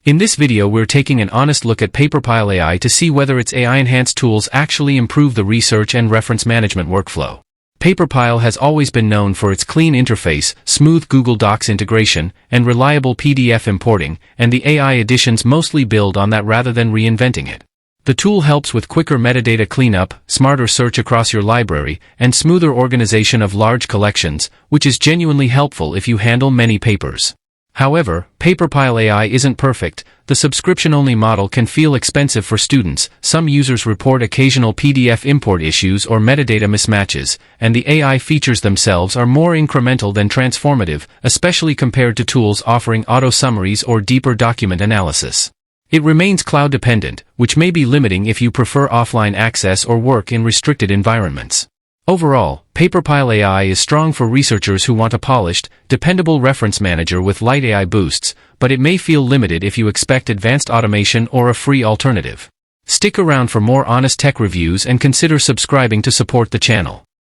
In this video we're taking an honest look at Paperpile AI to see whether its AI-enhanced tools actually improve the research and reference management workflow. Paperpile has always been known for its clean interface, smooth Google Docs integration, and reliable PDF importing, and the AI additions mostly build on that rather than reinventing it. The tool helps with quicker metadata cleanup, smarter search across your library, and smoother organization of large collections, which is genuinely helpful if you handle many papers. However, Paperpile AI isn't perfect. The subscription-only model can feel expensive for students, some users report occasional PDF import issues or metadata mismatches, and the AI features themselves are more incremental than transformative, especially compared to tools offering auto-summaries or deeper document analysis. It remains cloud-dependent, which may be limiting if you prefer offline access or work in restricted environments. Overall, Paperpile AI is strong for researchers who want a polished, dependable reference manager with light AI boosts, but it may feel limited if you expect advanced automation or a free alternative. Stick around for more honest tech reviews and consider subscribing to support the channel.